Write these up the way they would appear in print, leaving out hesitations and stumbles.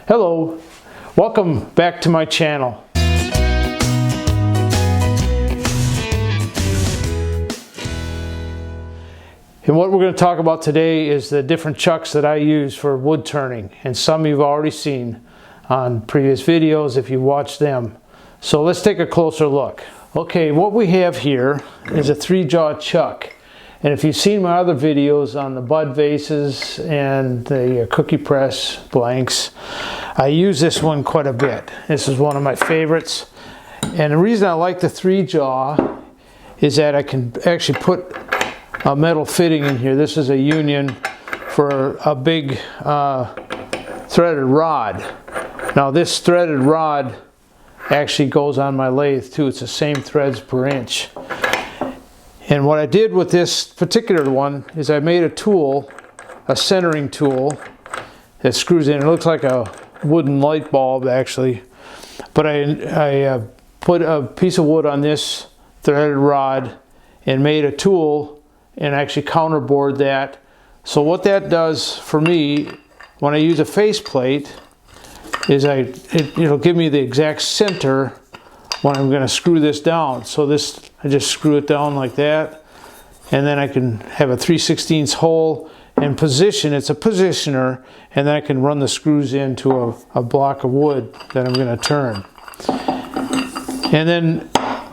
Hello, welcome back to my channel. And what we're going to talk about today is the different chucks that I use for wood turning, and some you've already seen on previous videos if you watched them. So let's take a closer look. Okay, what we have here is a 3-jaw chuck. And if you've seen my other videos on the bud vases and the cookie press blanks, I use this one quite a bit. This is one of my favorites. And the reason I like the 3-jaw is that I can actually put a metal fitting in here. This is a union for a big threaded rod. Now this threaded rod actually goes on my lathe too. It's the same threads per inch. And what I did with this particular one is I made a tool, a centering tool that screws in. It looks like a wooden light bulb actually, but I put a piece of wood on this threaded rod and made a tool and actually counterbored that. So what that does for me when I use a faceplate is it'll give me the exact center when I'm going to screw this down. So this, I just screw it down like that, and then I can have a 3/16 hole and position. It's a positioner, and then I can run the screws into a block of wood that I'm going to turn. And then,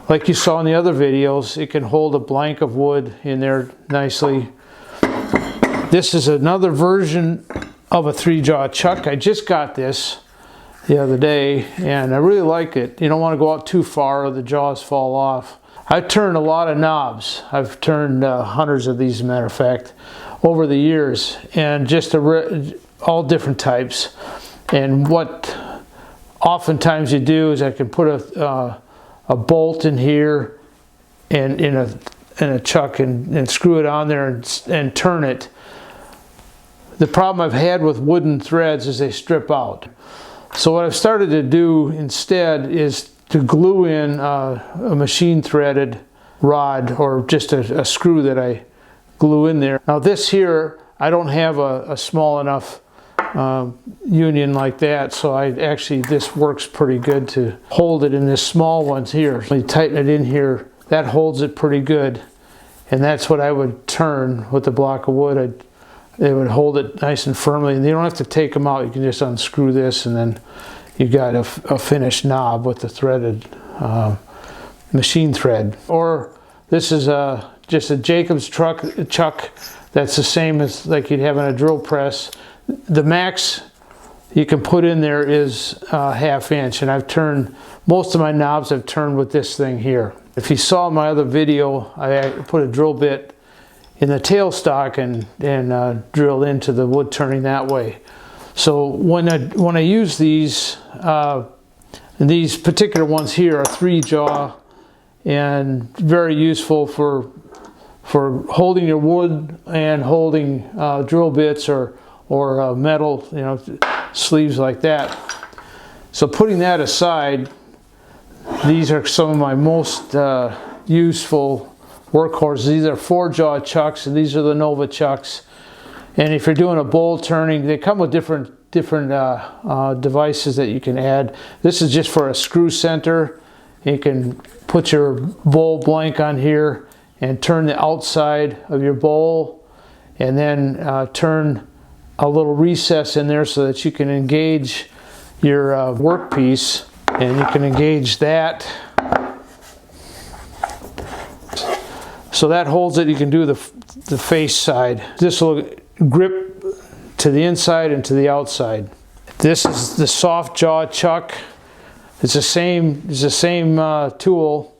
like you saw in the other videos, it can hold a blank of wood in there nicely. This is another version of a 3-jaw chuck. I just got this the other day and I really like it. You don't want to go out too far or the jaws fall off. I've turned a lot of knobs. I've turned hundreds of these, as a matter of fact, over the years, and just all different types. And what oftentimes you do is I can put a bolt in here and in a chuck and screw it on there and turn it. The problem I've had with wooden threads is they strip out. So what I've started to do instead is to glue in a machine threaded rod, or just a screw that I glue in there. Now this here, I don't have a small enough union like that, so this works pretty good to hold it in this small ones here. So you tighten it in here, that holds it pretty good, and that's what I would turn with the block of wood. It would hold it nice and firmly, and you don't have to take them out. You can just unscrew this, and then you got a finished knob with the threaded machine thread. Or this is just a Jacob's chuck that's the same as like you'd have in a drill press. The max you can put in there is 1/2 inch, and I've turned most of my knobs. I've turned with this thing here. If you saw my other video, I put a drill bit in the tailstock and drilled into the wood turning that way. So when I use these particular ones here are 3-jaw and very useful for holding your wood and holding drill bits or metal, sleeves like that. So putting that aside, these are some of my most useful workhorses. These are 4-jaw chucks, and these are the Nova chucks. And if you're doing a bowl turning, they come with different devices that you can add. This is just for a screw center. You can put your bowl blank on here and turn the outside of your bowl, and then turn a little recess in there so that you can engage your workpiece, and you can engage that. So that holds it. You can do the face side. This will grip to the inside and to the outside. This is the soft jaw chuck. It's the same tool,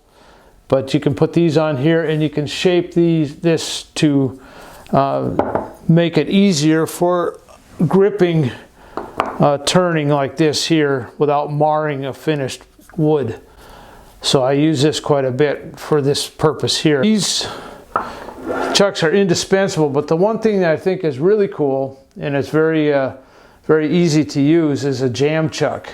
but you can put these on here, and you can shape this to make it easier for gripping, turning like this here without marring a finished wood. So I use this quite a bit for this purpose here. These chucks are indispensable, but the one thing that I think is really cool, and it's very easy to use, is a jam chuck.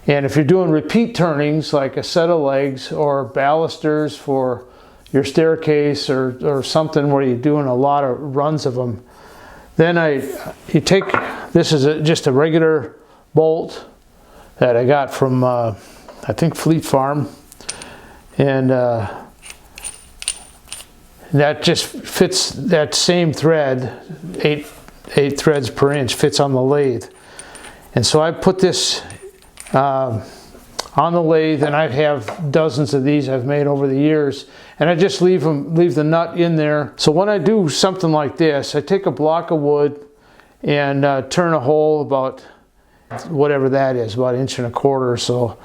And if you're doing repeat turnings, like a set of legs or balusters for your staircase or something where you're doing a lot of runs of them, then you take, this is just a regular bolt that I got from I think Fleet Farm, and that just fits, that same thread, eight threads per inch, fits on the lathe. And so I put this on the lathe, and I have dozens of these I've made over the years, and I just leave the nut in there. So when I do something like this, I take a block of wood and turn a hole about whatever that is, about 1.25 inches or so,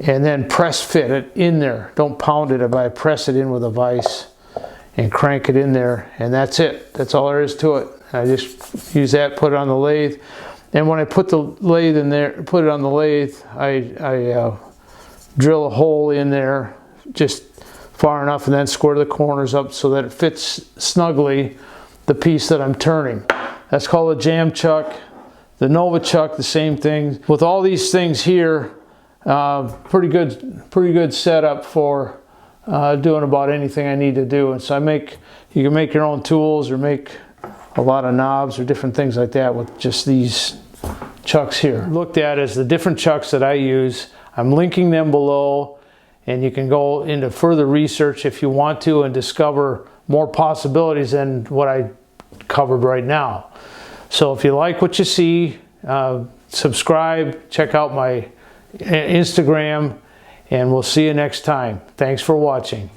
and then press fit it in there. Don't pound it, but I press it in with a vise and crank it in there, and that's it. That's all there is to it. I just use that, put it on the lathe, and when I put the lathe in there, put it on the lathe, I drill a hole in there just far enough, and then square the corners up so that it fits snugly the piece that I'm turning. That's called a jam chuck. The Nova chuck, the same thing. With all these things here, pretty good setup for doing about anything I need to do. And so you can make your own tools or make a lot of knobs or different things like that with just these chucks here. Looked at as the different chucks that I use. I'm linking them below, and you can go into further research if you want to and discover more possibilities than what I covered right now. So if you like what you see, subscribe, check out my Instagram, and we'll see you next time. Thanks for watching.